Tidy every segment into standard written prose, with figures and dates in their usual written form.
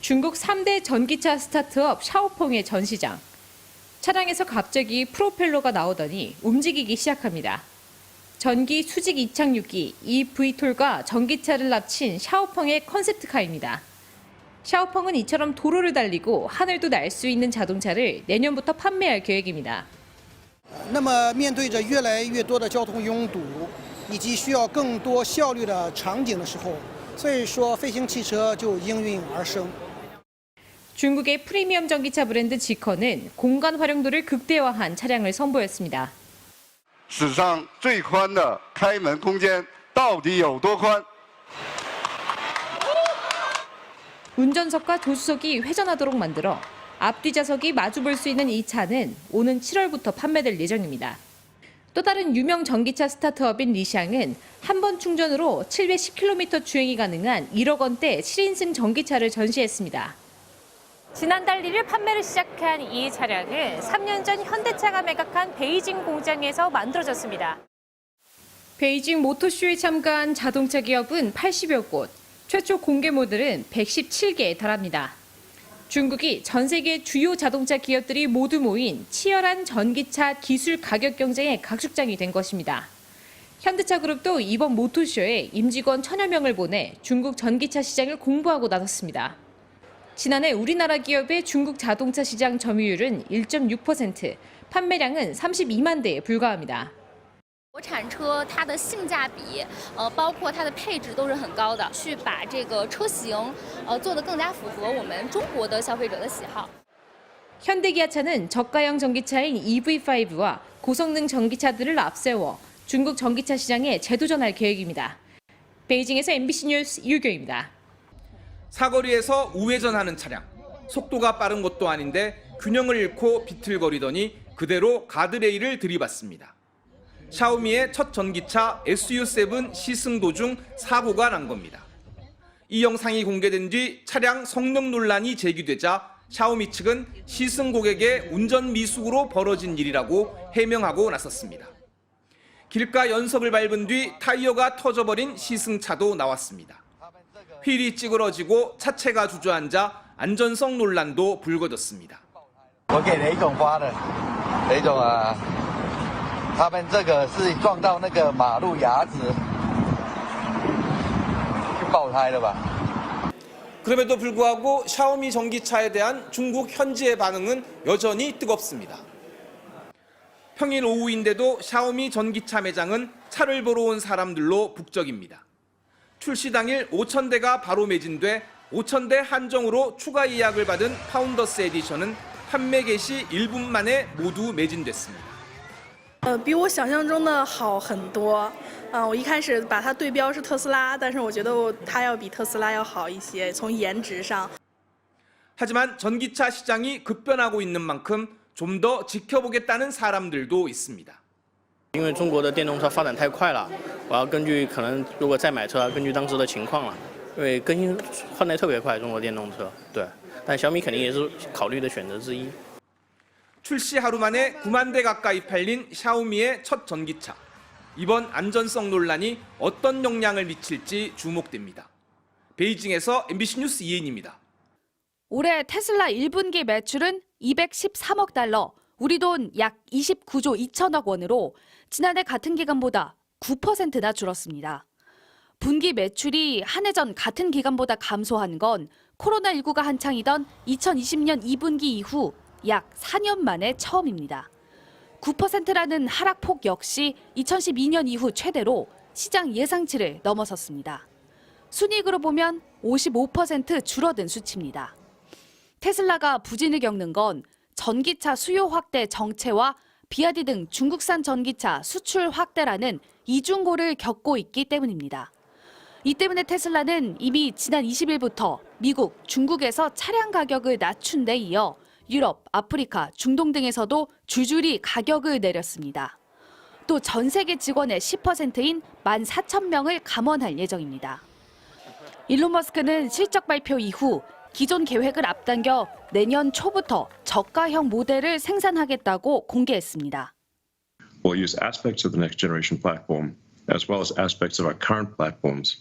중국 3대 전기차 스타트업 샤오펑의 전시장. 차량에서 갑자기 프로펠러가 나오더니 움직이기 시작합니다. 전기 수직 이착륙기 eVTOL과 전기차를 합친 샤오펑의 컨셉트카입니다. 샤오펑은 이처럼 도로를 달리고 하늘도 날 수 있는 자동차를 내년부터 판매할 계획입니다. 那么面对着越来越多的交通拥堵以及需要更多效率的场景的时候，所以说飞行汽车就应运而生。 중국의 프리미엄 전기차 브랜드 지커는 공간 활용도를 극대화한 차량을 선보였습니다. 史上最宽的开门空间到底有多宽？ 운전석과 조수석이 회전하도록 만들어 앞뒤 좌석이 마주 볼 수 있는 이 차는 오는 7월부터 판매될 예정입니다. 또 다른 유명 전기차 스타트업인 리샹은 한 번 충전으로 710km 주행이 가능한 1억 원대 7인승 전기차를 전시했습니다. 지난달 1일 판매를 시작한 이 차량은 3년 전 현대차가 매각한 베이징 공장에서 만들어졌습니다. 베이징 모터쇼에 참가한 자동차 기업은 80여 곳, 최초 공개 모델은 117개에 달합니다. 중국이 전 세계 주요 자동차 기업들이 모두 모인 치열한 전기차 기술 가격 경쟁의 각축장이 된 것입니다. 현대차 그룹도 이번 모터쇼에 임직원 1000여 명을 보내 중국 전기차 시장을 공부하고 나섰습니다. 지난해 우리나라 기업의 중국 자동차 시장 점유율은 1.6%, 판매량은 32만 대에 불과합니다. 国产车它的性价比，包括它的配置都是很高的，去把这个车型，做得更加符合我们中国的消费者的喜好。 현대기아차는 저가형 전기차인 EV5와 고성능 전기차들을 앞세워 중국 전기차 시장에 재도전할 계획입니다. 베이징에서 MBC 뉴스 유교입니다. 사거리에서 우회전하는 차량. 속도가 빠른 것도 아닌데 균형을 잃고 비틀거리더니 그대로 가드레일을 들이받습니다. 샤오미의 첫 전기차 SU7 시승 도중 사고가 난 겁니다. 이 영상이 공개된 뒤 차량 성능 논란이 제기되자 샤오미 측은 시승 고객의 운전 미숙으로 벌어진 일이라고 해명하고 나섰습니다. 길가 연석을 밟은 뒤 타이어가 터져버린 시승차도 나왔습니다. 휠이 찌그러지고 차체가 주저앉아 안전성 논란도 불거졌습니다. 我给雷总发的，雷总啊，他们这个是撞到那个马路牙子，就爆胎了吧？ 그럼에도 불구하고 샤오미 전기차에 대한 중국 현지의 반응은 여전히 뜨겁습니다. 평일 오후인데도 샤오미 전기차 매장은 차를 보러 온 사람들로 북적입니다. 출시 당일 5,000대가 바로 매진돼 5,000대 한정으로 추가 예약을 받은 파운더스 에디션은 판매 개시 1분 만에 모두 매진됐습니다. 比我想象中的好很多。我一开始把它对标是特斯拉，但是我觉得它要比特斯拉要好一些，从颜值上。 하지만 전기차 시장이 급변하고 있는 만큼 좀 더 지켜보겠다는 사람들도 있습니다. 因为中国的电动车发展太快了，我要根据可能如果再买车，要根据当时的情况了，因为更新换代特别快，中国电动车，对，但小米肯定也是考虑的选择之一。 출시 하루 만에 9만 대 가까이 팔린 샤오미의 첫 전기차. 이번 안전성 논란이 어떤 영향을 미칠지 주목됩니다. 베이징에서 MBC 뉴스 이혜인입니다. 올해 테슬라 1분기 매출은 213억 달러, 우리 돈 약 29조 2천억 원으로 지난해 같은 기간보다 9%나 줄었습니다. 분기 매출이 한 해 전 같은 기간보다 감소한 건 코로나19가 한창이던 2020년 2분기 이후 약 4년 만에 처음입니다. 9%라는 하락폭 역시 2012년 이후 최대로 시장 예상치를 넘어섰습니다. 순이익으로 보면 55% 줄어든 수치입니다. 테슬라가 부진을 겪는 건 전기차 수요 확대 정체와 비아디 등 중국산 전기차 수출 확대라는 이중고를 겪고 있기 때문입니다. 이 때문에 테슬라는 이미 지난 20일부터 미국, 중국에서 차량 가격을 낮춘 데 이어 유럽, 아프리카, 중동 등에서도 줄줄이 가격을 내렸습니다. 또 전 세계 직원의 10%인 14,000명을 감원할 예정입니다. 일론 머스크는 실적 발표 이후 기존 계획을 앞당겨 내년 초부터 저가형 모델을 생산하겠다고 공개했습니다. We'll use aspects of the next generation platform as well as aspects of our current platforms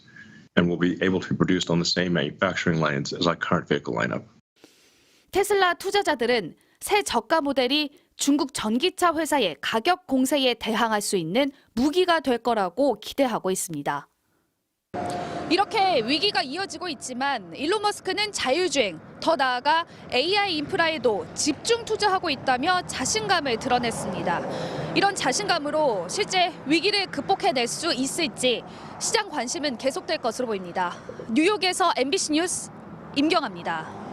and will be able to be produced on the same manufacturing lines as our current vehicle lineup. 테슬라 투자자들은 새 저가 모델이 중국 전기차 회사의 가격 공세에 대항할 수 있는 무기가 될 거라고 기대하고 있습니다. 이렇게 위기가 이어지고 있지만 일론 머스크는 자율주행, 더 나아가 AI 인프라에도 집중 투자하고 있다며 자신감을 드러냈습니다. 이런 자신감으로 실제 위기를 극복해낼 수 있을지 시장 관심은 계속될 것으로 보입니다. 뉴욕에서 MBC 뉴스 임경아입니다.